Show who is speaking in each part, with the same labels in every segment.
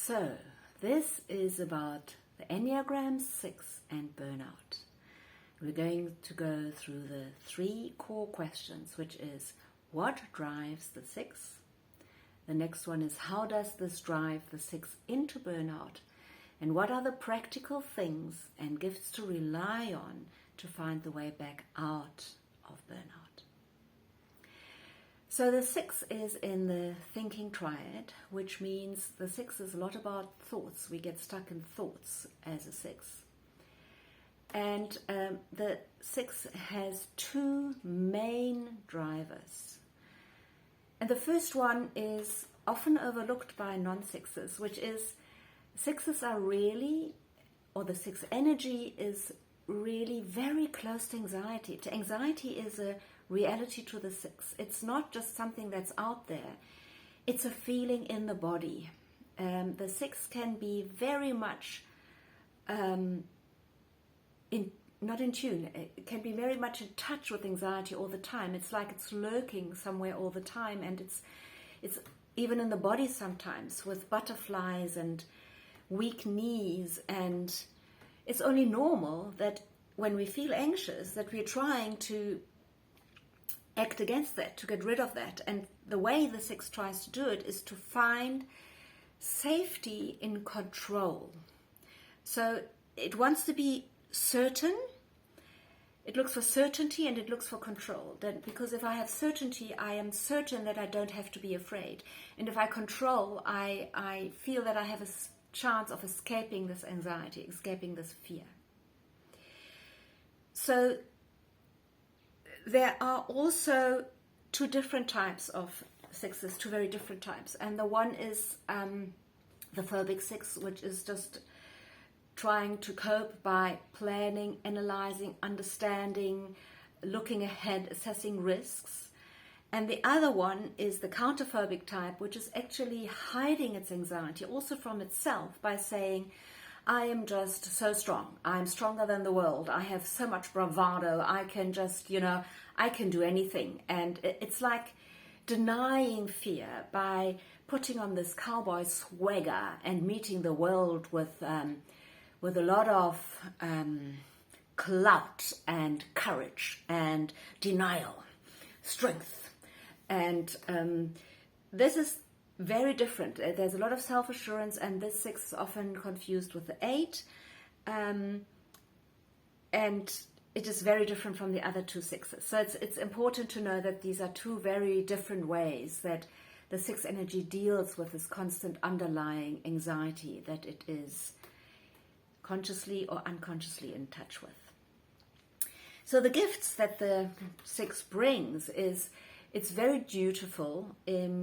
Speaker 1: So, this is about the Enneagram 6 and burnout. We're going to go through the 3 core questions, which is, what drives the 6? The next one is, how does this drive the 6 into burnout? And what are the practical things and gifts to rely on to find the way back out of burnout? So the 6 is in the thinking triad, which means the 6 is a lot about thoughts. We get stuck in thoughts as a 6. And the 6 has 2 main drivers. And the first one is often overlooked by non-6s, which is 6s are really, or the 6 energy is really very close to anxiety. Anxiety is a reality to the 6. It's not just something that's out there. It's a feeling in the body. The 6 can be very much not in tune. It can be very much in touch with anxiety all the time. It's like it's lurking somewhere all the time, and it's even in the body sometimes with butterflies and weak knees. And it's only normal that when we feel anxious that we're trying to act against that, to get rid of that. And the way the 6 tries to do it is to find safety in control. So it wants to be certain. It looks for certainty and it looks for control. Because if I have certainty, I am certain that I don't have to be afraid. And if I control, I feel that I have a chance of escaping this anxiety, escaping this fear. So there are also 2 different types of 6s, 2 very different types. And the one is the phobic 6, which is just trying to cope by planning, analyzing, understanding, looking ahead, assessing risks. And the other one is the counterphobic type, which is actually hiding its anxiety also from itself by saying, I am just so strong. I'm stronger than the world. I have so much bravado. I can just, I can do anything. And it's like denying fear by putting on this cowboy swagger and meeting the world with a lot of clout and courage and denial, strength. And this is very different. There's a lot of self-assurance, and this 6 is often confused with the 8. And it is very different from the other 2 6s. So it's important to know that these are 2 very different ways that the 6 energy deals with this constant underlying anxiety that it is consciously or unconsciously in touch with. So the gifts that the 6 brings is, it's very dutiful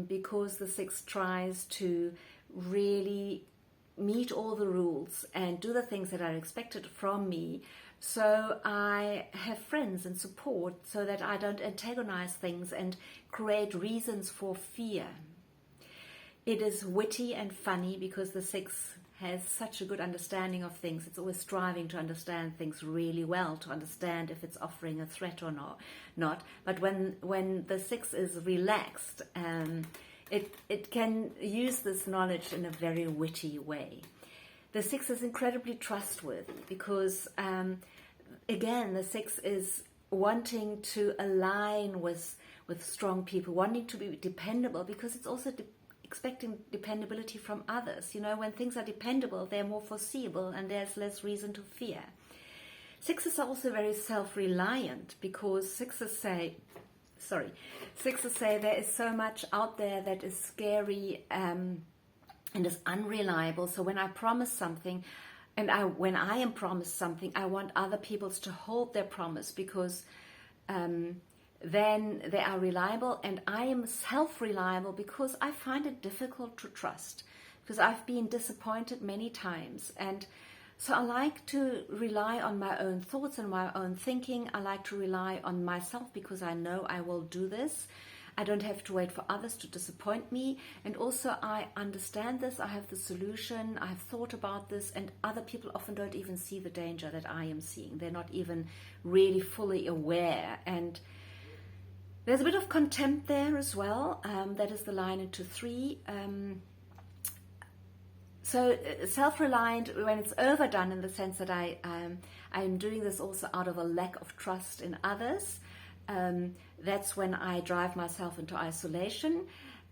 Speaker 1: because the 6 tries to really meet all the rules and do the things that are expected from me, so I have friends and support so that I don't antagonize things and create reasons for fear. It is witty and funny because the 6 has such a good understanding of things. It's always striving to understand things really well, to understand if it's offering a threat or not. But when the 6 is relaxed, it can use this knowledge in a very witty way. The 6 is incredibly trustworthy because, again, the 6 is wanting to align with strong people, wanting to be dependable, because it's also expecting dependability from others. When things are dependable, they're more foreseeable and there's less reason to fear. 6s are also very self-reliant because 6s say there is so much out there that is scary and is unreliable. So when I promise something, when I am promised something, I want other people to hold their promise because then they are reliable, and I am self-reliable because I find it difficult to trust because I've been disappointed many times. And so I like to rely on my own thoughts and my own thinking. I like to rely on myself because I know I will do this. I don't have to wait for others to disappoint me. And also I understand this. I have the solution. I have thought about this, and other people often don't even see the danger that I am seeing. They're not even really fully aware. And there's a bit of contempt there as well. That is the line into 3. So self-reliant, when it's overdone in the sense that I'm doing this also out of a lack of trust in others, that's when I drive myself into isolation,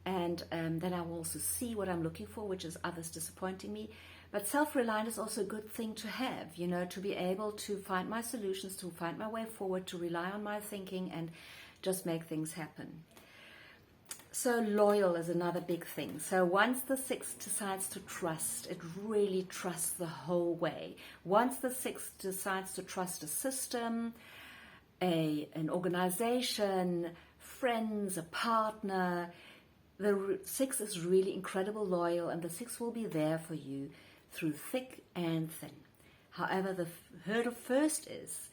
Speaker 1: and then I will also see what I'm looking for, which is others disappointing me. But self-reliant is also a good thing to have, to be able to find my solutions, to find my way forward, to rely on my thinking and just make things happen. So loyal is another big thing. So once the 6 decides to trust, it really trusts the whole way. Once the 6 decides to trust a system, an organization, friends, a partner, the 6 is really incredible loyal, and the 6 will be there for you through thick and thin. However, the hurdle first is,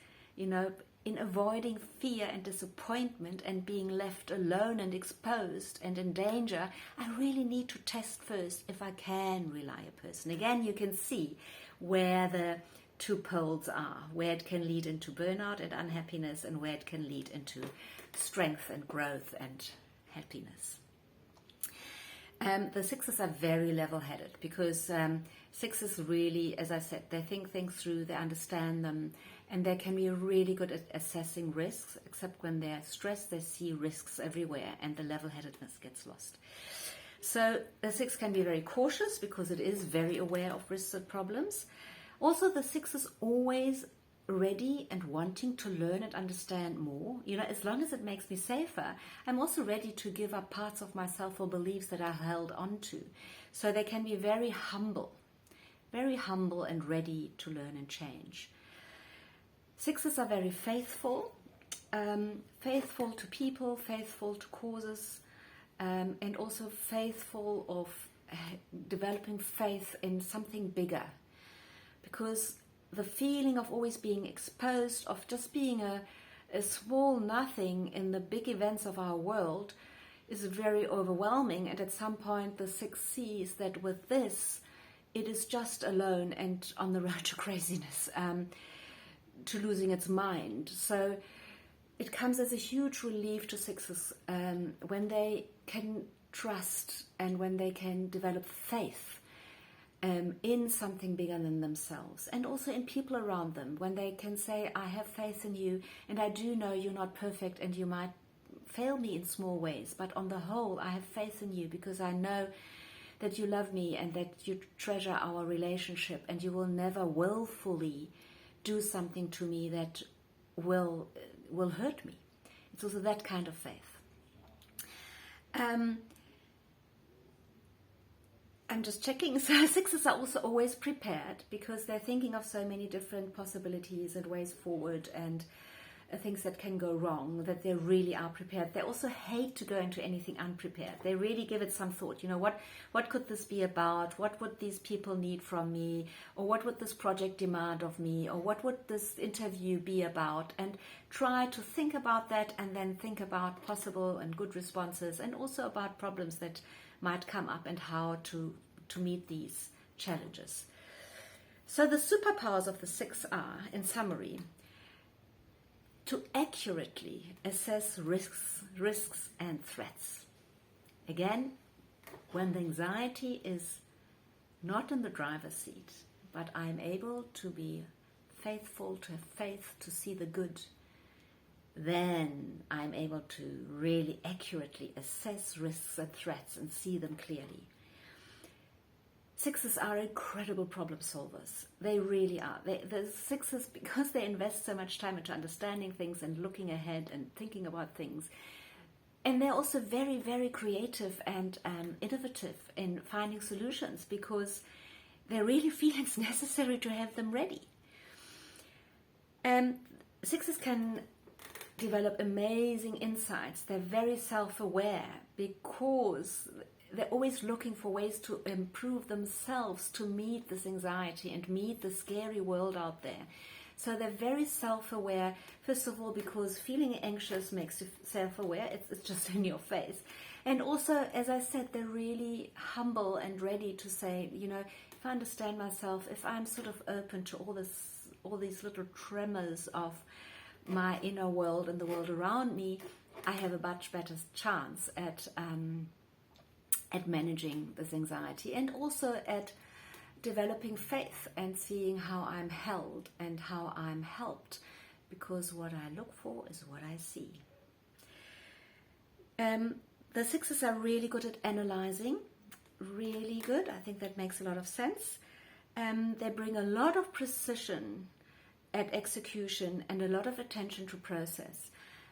Speaker 1: in avoiding fear and disappointment and being left alone and exposed and in danger, I really need to test first if I can rely a person. Again, you can see where the 2 poles are, where it can lead into burnout and unhappiness, and where it can lead into strength and growth and happiness. The 6s are very level-headed because 6s really, as I said, they think things through, they understand them, and they can be really good at assessing risks, except when they're stressed, they see risks everywhere and the level-headedness gets lost. So the 6 can be very cautious because it is very aware of risks and problems. Also, the 6 is always ready and wanting to learn and understand more. As long as it makes me safer, I'm also ready to give up parts of myself or beliefs that I held on to. So they can be very humble and ready to learn and change. 6s are very faithful, faithful to people, faithful to causes, and also faithful of developing faith in something bigger. Because the feeling of always being exposed, of just being a small nothing in the big events of our world is very overwhelming. And at some point the 6 sees that with this, it is just alone and on the road to craziness, to losing its mind. So it comes as a huge relief to 6s when they can trust and when they can develop faith in something bigger than themselves, and also in people around them, when they can say, I have faith in you, and I do know you're not perfect and you might fail me in small ways, but on the whole I have faith in you because I know that you love me and that you treasure our relationship, and you will never willfully do something to me that will hurt me. It's also that kind of faith. I'm just checking. So 6s are also always prepared because they're thinking of so many different possibilities and ways forward and things that can go wrong, that they really are prepared. They also hate to go into anything unprepared. They really give it some thought. What could this be about? What would these people need from me? Or what would this project demand of me? Or what would this interview be about? And try to think about that, and then think about possible and good responses, and also about problems that might come up and how to meet these challenges. So the superpowers of the 6 are, in summary, to accurately assess risks and threats. Again, when the anxiety is not in the driver's seat, but I'm able to be faithful, to have faith, to see the good, then I'm able to really accurately assess risks and threats and see them clearly. 6s are incredible problem solvers. They really are. The 6s, because they invest so much time into understanding things and looking ahead and thinking about things, and they're also very, very creative and innovative in finding solutions, because they really feel it's necessary to have them ready. 6s can develop amazing insights. They're very self-aware because they're always looking for ways to improve themselves to meet this anxiety and meet the scary world out there. So they're very self-aware, first of all, because feeling anxious makes you self-aware. It's just in your face. And also, as I said, they're really humble and ready to say, if I understand myself, if I'm sort of open to all these little tremors of my inner world and the world around me, I have a much better chance at managing this anxiety, and also at developing faith and seeing how I'm held and how I'm helped, because what I look for is what I see. The sixes are really good at analyzing, really good. I think that makes a lot of sense. They bring a lot of precision at execution and a lot of attention to process,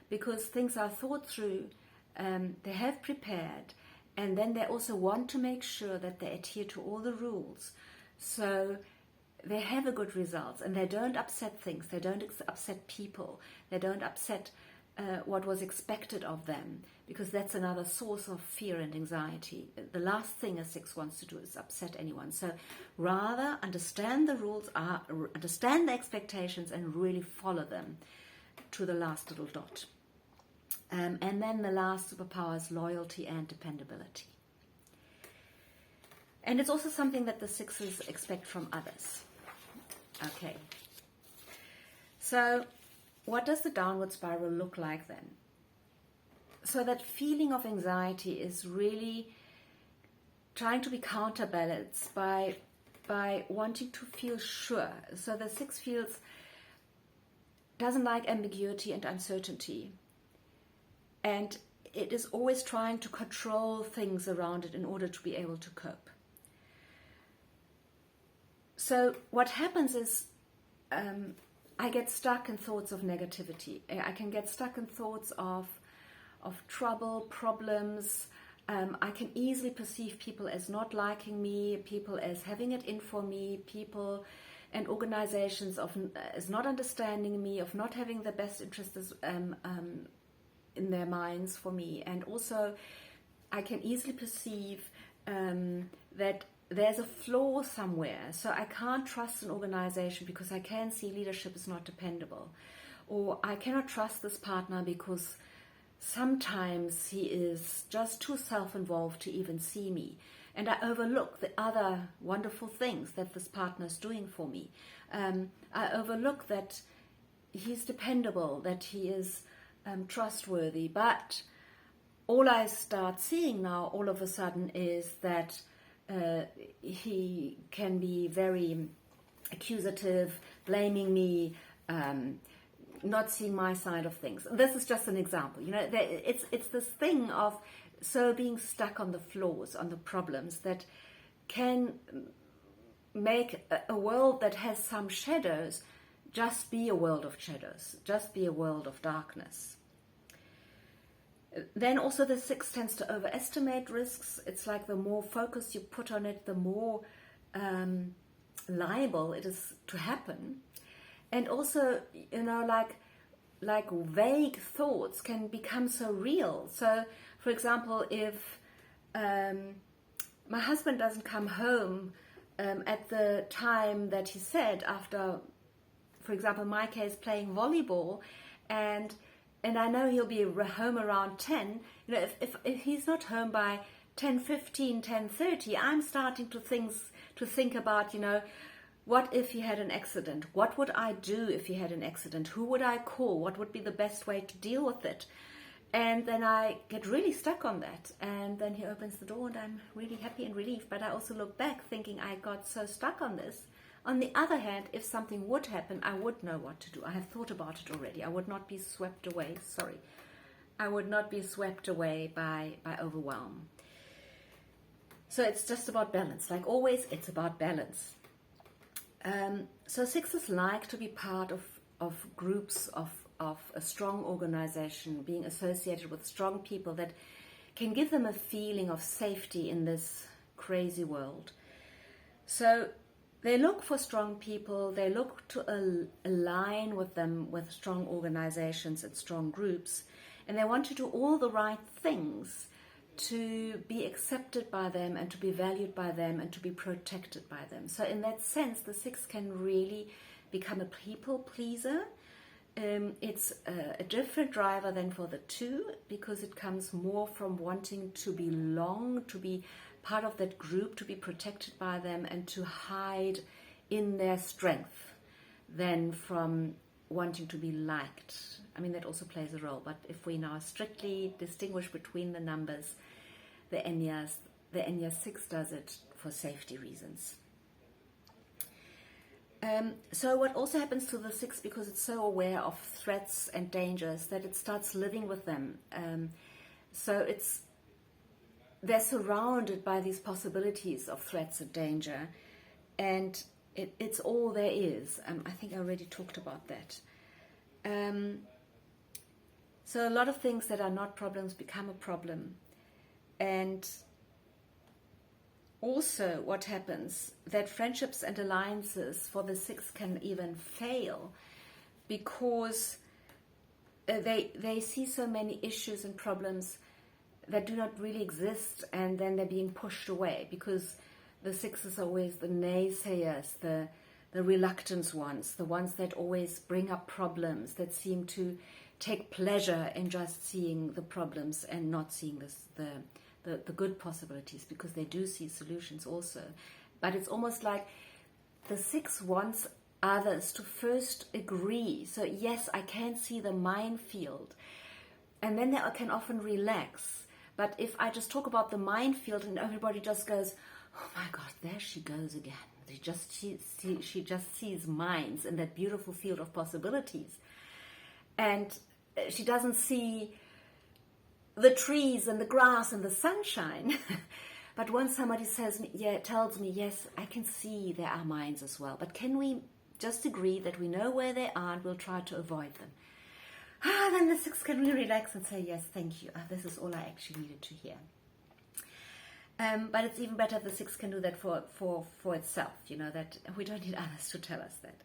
Speaker 1: because things are thought through, they have prepared, and then they also want to make sure that they adhere to all the rules. So they have a good result, and they don't upset things, they don't upset people, they don't upset what was expected of them, because that's another source of fear and anxiety. The last thing a six wants to do is upset anyone. So rather understand the rules, understand the expectations, and really follow them to the last little dot. And then the last superpower is loyalty and dependability. And it's also something that the sixes expect from others. Okay. So what does the downward spiral look like then? So that feeling of anxiety is really trying to be counterbalanced by wanting to feel sure. So the six doesn't like ambiguity and uncertainty. And it is always trying to control things around it in order to be able to cope. So what happens is I get stuck in thoughts of negativity. I can get stuck in thoughts of trouble, problems. I can easily perceive people as not liking me, people as having it in for me, people and organizations as not understanding me, of not having the best interests in their minds for me. And also I can easily perceive that there's a flaw somewhere. So I can't trust an organization because I can see leadership is not dependable. Or I cannot trust this partner because sometimes he is just too self-involved to even see me. And I overlook the other wonderful things that this partner is doing for me. I overlook that he's dependable, that he is trustworthy. But all I start seeing now all of a sudden is that he can be very accusative, blaming me, not seeing my side of things. This is just an example. You know, it's this thing of being stuck on the flaws, on the problems that can make a world that has some shadows just be a world of shadows, just be a world of darkness. Then also the six tends to overestimate risks. It's like the more focus you put on it, the more liable it is to happen. And also, you know, like vague thoughts can become so real. So, for example, if my husband doesn't come home at the time that he said, after, for example, in my case, playing volleyball, and I know he'll be home around 10, you know, if he's not home by 10:15, 10:30, I'm starting to think about, you know, what if he had an accident? What would I do if he had an accident? Who would I call? What would be the best way to deal with it? And then I get really stuck on that. And then he opens the door and I'm really happy and relieved. But I also look back thinking I got so stuck on this. On the other hand, if something would happen, I would know what to do. I have thought about it already. I would not be swept away. I would not be swept away by overwhelm. So it's just about balance. Like always, it's about balance. So sixes like to be part of groups of a strong organization, being associated with strong people that can give them a feeling of safety in this crazy world. So they look for strong people, they look to align with them with strong organizations and strong groups, and they want to do all the right things to be accepted by them and to be valued by them and to be protected by them. So in that sense, the six can really become a people pleaser. It's a different driver than for the two, because it comes more from wanting to belong, to be part of that group, to be protected by them and to hide in their strength, than from wanting to be liked. I mean, that also plays a role, but if we now strictly distinguish between the numbers, the Ennea 6 does it for safety reasons. So what also happens to the six, because it's so aware of threats and dangers, that it starts living with them. So they're surrounded by these possibilities of threats and danger, and it's all there is. I think I already talked about that. So a lot of things that are not problems become a problem. And also what happens, that friendships and alliances for the six can even fail because they see so many issues and problems that do not really exist, and then they're being pushed away, because the six is always the naysayers, the reluctant ones, the ones that always bring up problems, that seem to take pleasure in just seeing the problems and not seeing the good possibilities, because they do see solutions also. But it's almost like the six wants others to first agree. So yes, I can see the minefield, and then they can often relax. But if I just talk about the minefield and everybody just goes, oh my God, there she goes again. She just sees mines in that beautiful field of possibilities. And she doesn't see the trees and the grass and the sunshine. But once somebody tells me, yes, I can see there are mines as well, but can we just agree that we know where they are and we'll try to avoid them? Then the six can really relax and say, yes, thank you. This is all I actually needed to hear. But it's even better if the six can do that for itself, that we don't need others to tell us that.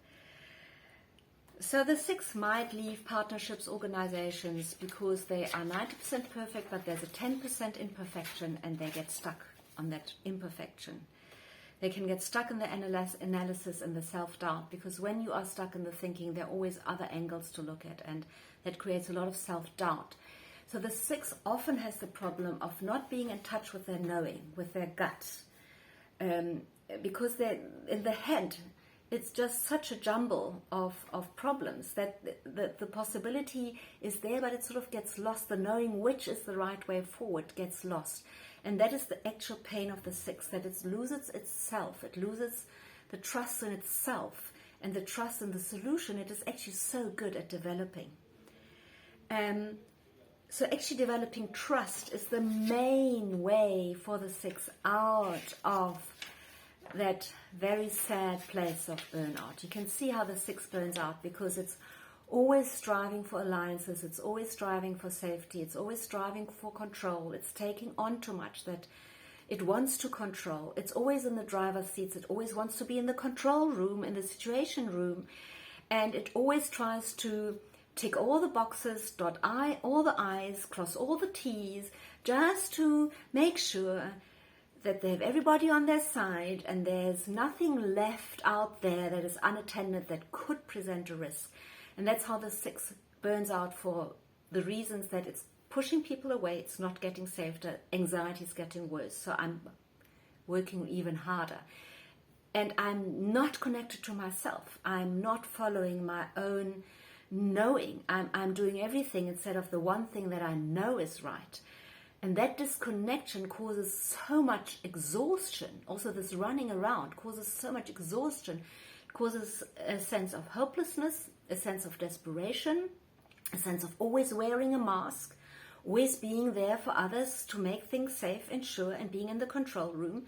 Speaker 1: So the six might leave partnerships, organizations, because they are 90% perfect, but there's a 10% imperfection, and they get stuck on that imperfection. They can get stuck in the analysis and the self-doubt, because when you are stuck in the thinking, there are always other angles to look at, and that creates a lot of self-doubt. So the six often has the problem of not being in touch with their knowing, with their gut, because they're in the head. It's just such a jumble of problems that the possibility is there, but it sort of gets lost. The knowing which is the right way forward gets lost. And that is the actual pain of the six, that it loses itself. It loses the trust in itself and the trust in the solution it is actually so good at developing. So actually developing trust is the main way for the six out of that very sad place of burnout. You can see how the six burns out, because it's always striving for alliances, it's always striving for safety, it's always striving for control, it's taking on too much that it wants to control, it's always in the driver's seats, it always wants to be in the control room, in the situation room, and it always tries to tick all the boxes, dot all the I's, cross all the T's, just to make sure that they have everybody on their side and there's nothing left out there that is unattended that could present a risk. And that's how the six burns out, for the reasons that it's pushing people away, it's not getting safer, anxiety is getting worse, so I'm working even harder. And I'm not connected to myself. I'm not following my own knowing. I'm doing everything instead of the one thing that I know is right. And that disconnection causes so much exhaustion. Also, this running around causes so much exhaustion. It causes a sense of hopelessness, a sense of desperation, a sense of always wearing a mask, always being there for others to make things safe and sure, and being in the control room,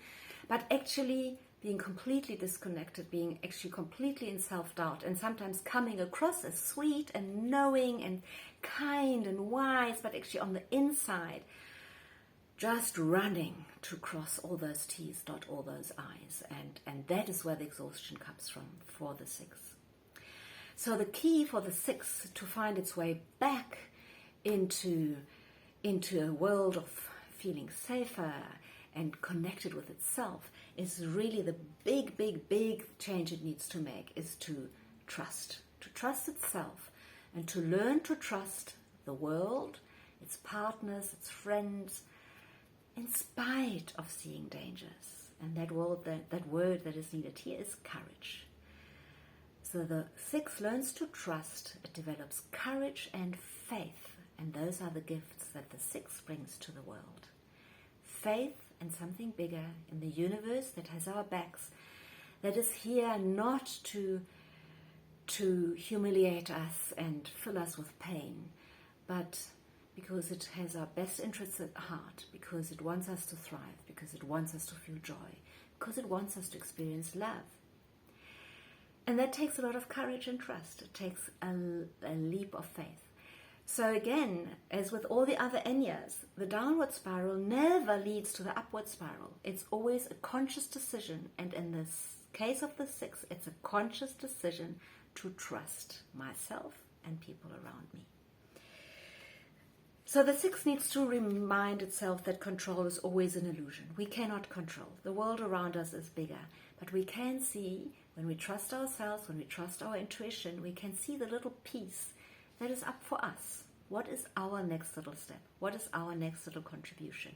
Speaker 1: but actually being completely disconnected, being actually completely in self-doubt, and sometimes coming across as sweet and knowing and kind and wise, but actually on the inside, just running to cross all those T's, dot all those I's. And that is where the exhaustion comes from for the six. So the key for the six to find its way back into a world of feeling safer and connected with itself is really the big change it needs to make, is to trust itself, and to learn to trust the world, its partners, its friends, in spite of seeing dangers. And that word that is needed here is courage. So the six learns to trust, it develops courage and faith, and those are the gifts that the six brings to the world. Faith in something bigger, in the universe that has our backs, that is here not to humiliate us and fill us with pain, but because it has our best interests at heart, because it wants us to thrive, because it wants us to feel joy, because it wants us to experience love. And that takes a lot of courage and trust. It takes a leap of faith. So again, as with all the other Enneas, the downward spiral never leads to the upward spiral. It's always a conscious decision, and in this case of the 6, it's a conscious decision to trust myself and people around me. So the 6 needs to remind itself that control is always an illusion. We cannot control. The world around us is bigger, but we can see, when we trust ourselves, when we trust our intuition, we can see the little piece that is up for us. What is our next little step? What is our next little contribution?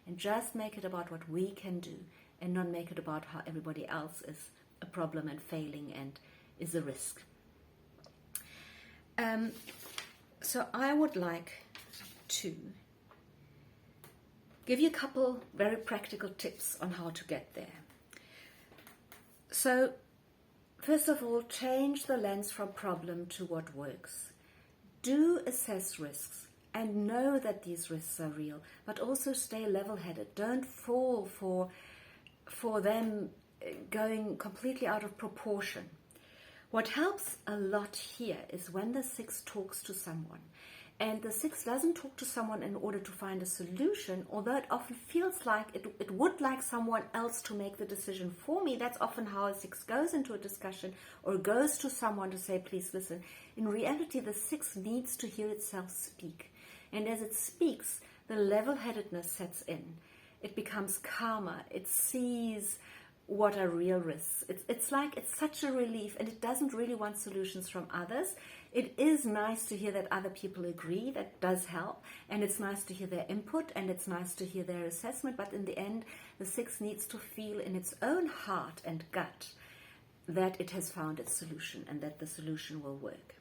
Speaker 1: And just make it about what we can do, and not make it about how everybody else is a problem and failing and is a risk. So I would like to give you a couple very practical tips on how to get there. So first of all, change the lens from problem to what works. Do assess risks and know that these risks are real, but also stay level-headed. Don't fall for them going completely out of proportion. What helps a lot here is when the 6 talks to someone. And the 6 doesn't talk to someone in order to find a solution, although it often feels like it would like someone else to make the decision for me. That's often how a 6 goes into a discussion or goes to someone to say, please listen. In reality, the 6 needs to hear itself speak. And as it speaks, the level-headedness sets in. It becomes calmer. It sees what are real risks. It's like it's such a relief, and it doesn't really want solutions from others. It is nice to hear that other people agree. That does help, and it's nice to hear their input, and it's nice to hear their assessment, but in the end, the 6 needs to feel in its own heart and gut that it has found its solution and that the solution will work.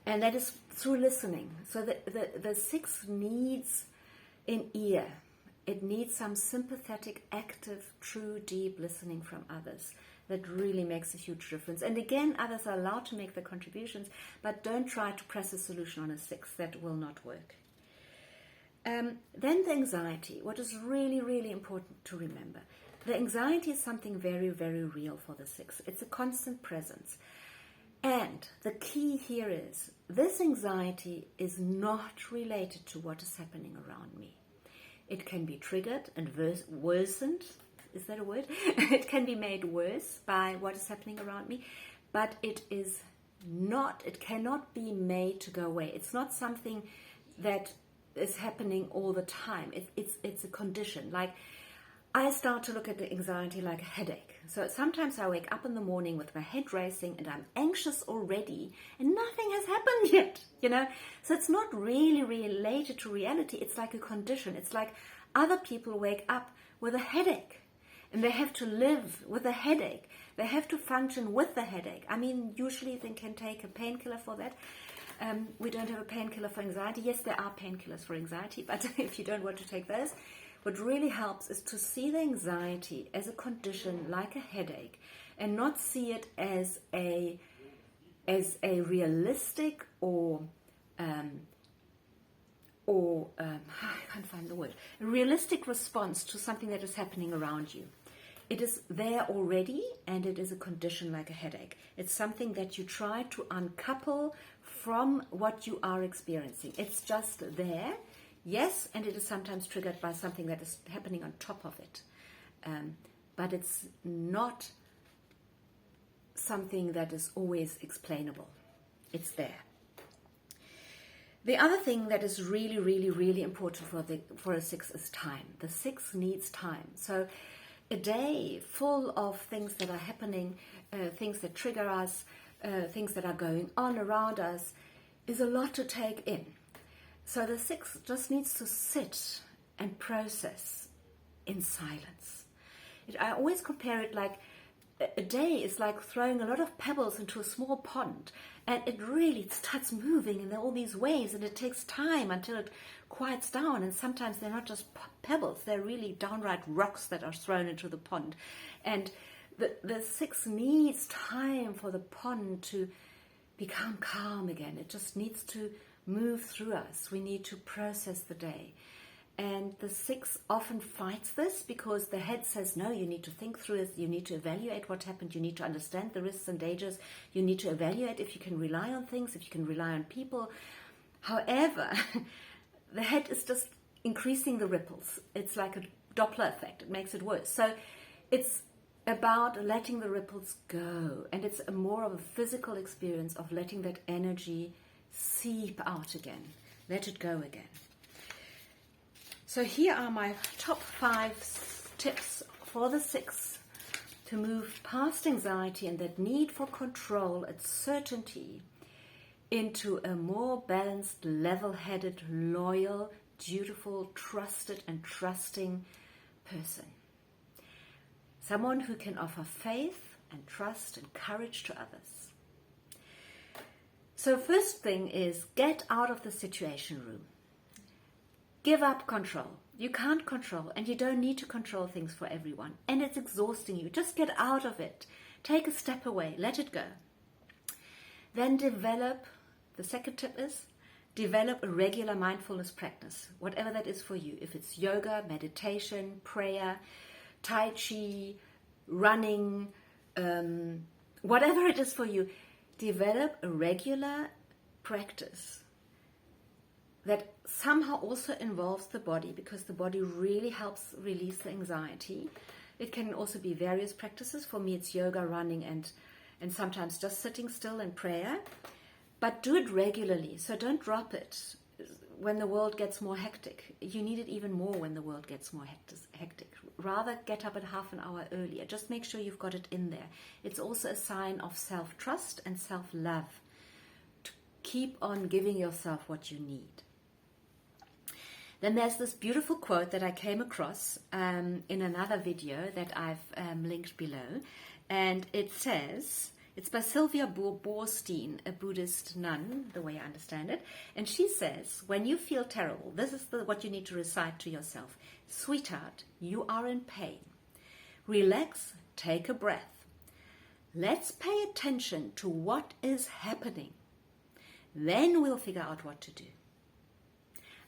Speaker 1: And that is through listening. So the 6 needs an ear. It needs some sympathetic, active, true, deep listening from others. That really makes a huge difference. And again, others are allowed to make their contributions, but don't try to press a solution on a 6. That will not work. Then the anxiety. What is really, really important to remember. The anxiety is something very, very real for the 6. It's a constant presence. And the key here is, this anxiety is not related to what is happening around me. It can be triggered and worsened. Is that a word? It can be made worse by what is happening around me, but it cannot be made to go away. It's not something that is happening all the time. It's a condition. Like, I start to look at the anxiety like a headache. So sometimes I wake up in the morning with my head racing and I'm anxious already and nothing has happened yet, So it's not really related to reality. It's like a condition. It's like other people wake up with a headache and they have to live with a headache. They have to function with the headache. I mean, usually they can take a painkiller for that. We don't have a painkiller for anxiety. Yes, there are painkillers for anxiety, but if you don't want to take those, what really helps is to see the anxiety as a condition like a headache and not see it as a realistic or I can't find the word, a realistic response to something that is happening around you. It is there already, and it is a condition like a headache. It's something that you try to uncouple from what you are experiencing. It's just there. Yes, and it is sometimes triggered by something that is happening on top of it. But it's not something that is always explainable. It's there. The other thing that is really, really, really important for a 6 is time. The 6 needs time. So a day full of things that are happening, things that trigger us, things that are going on around us, is a lot to take in. So the 6 just needs to sit and process in silence. I always compare it like a day is like throwing a lot of pebbles into a small pond, and it really starts moving in all these waves, and it takes time until it quiets down, and sometimes they're not just pebbles, they're really downright rocks that are thrown into the pond. And the 6 needs time for the pond to become calm again. It just needs to move through us. We need to process the day. And the 6 often fights this because the head says, no, you need to think through it, you need to evaluate what happened, you need to understand the risks and dangers, you need to evaluate if you can rely on things, if you can rely on people. However, the head is just increasing the ripples. It's like a Doppler effect. It makes it worse. So it's about letting the ripples go. And it's more of a physical experience of letting that energy seep out again. Let it go again. So here are my top 5 tips for the 6 to move past anxiety and that need for control and certainty into a more balanced, level-headed, loyal, dutiful, trusted and trusting person. Someone who can offer faith and trust and courage to others. So first thing is get out of the situation room. Give up control. You can't control, and you don't need to control things for everyone. And it's exhausting you. Just get out of it. Take a step away. Let it go. Then the second tip is, develop a regular mindfulness practice, whatever that is for you. If it's yoga, meditation, prayer, tai chi, running, whatever it is for you, develop a regular practice that somehow also involves the body, because the body really helps release the anxiety. It can also be various practices. For me, it's yoga, running, and sometimes just sitting still and prayer. But do it regularly, so don't drop it when the world gets more hectic. You need it even more when the world gets more hectic. Rather get up at half an hour earlier. Just make sure you've got it in there. It's also a sign of self-trust and self-love to keep on giving yourself what you need. Then there's this beautiful quote that I came across in another video that I've linked below. And it says, it's by Sylvia Boorstein, a Buddhist nun, the way I understand it. And she says, when you feel terrible, this is what you need to recite to yourself. Sweetheart, you are in pain. Relax, take a breath. Let's pay attention to what is happening. Then we'll figure out what to do.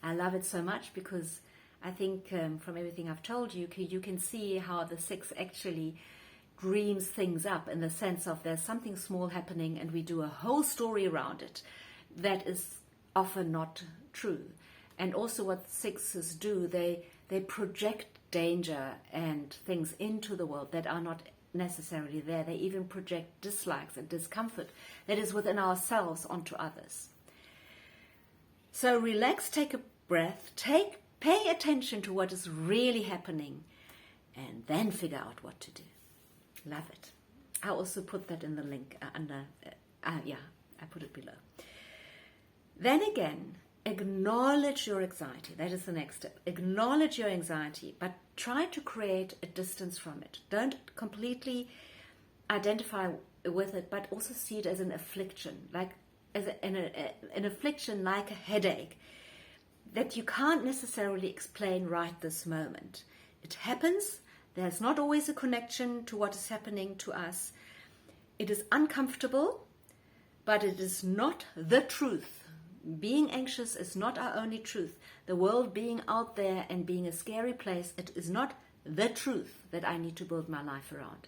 Speaker 1: I love it so much because I think from everything I've told you, you can see how the 6 actually dreams things up in the sense of there's something small happening and we do a whole story around it that is often not true. And also what 6s do, they project danger and things into the world that are not necessarily there. They even project dislikes and discomfort that is within ourselves onto others. So relax, take a breath, pay attention to what is really happening, and then figure out what to do. Love it. I also put that in the link I put it below. Then again, acknowledge your anxiety. That is the next step. Acknowledge your anxiety, but try to create a distance from it. Don't completely identify with it, but also see it as an affliction, like as an affliction like a headache that you can't necessarily explain right this moment. It happens. There's not always a connection to what is happening to us. It is uncomfortable, but it is not the truth. Being anxious is not our only truth. The world being out there and being a scary place, it is not the truth that I need to build my life around.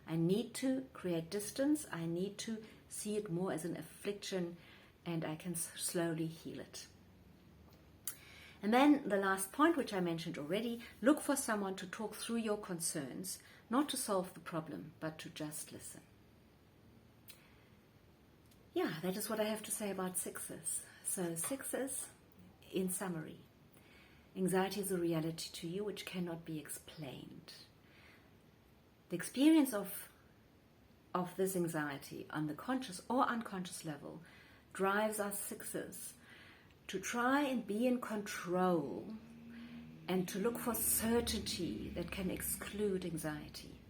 Speaker 1: I need to create distance. I need to see it more as an affliction, and I can slowly heal it. And then the last point, which I mentioned already, look for someone to talk through your concerns, not to solve the problem, but to just listen. Yeah, that is what I have to say about 6s. So 6s, in summary, anxiety is a reality to you which cannot be explained. The experience of this anxiety on the conscious or unconscious level drives us 6s to try and be in control and to look for certainty that can exclude anxiety.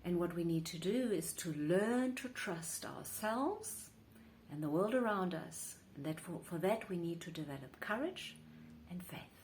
Speaker 1: And what we need to do is to learn to trust ourselves and the world around us And that for that we need to develop courage and faith.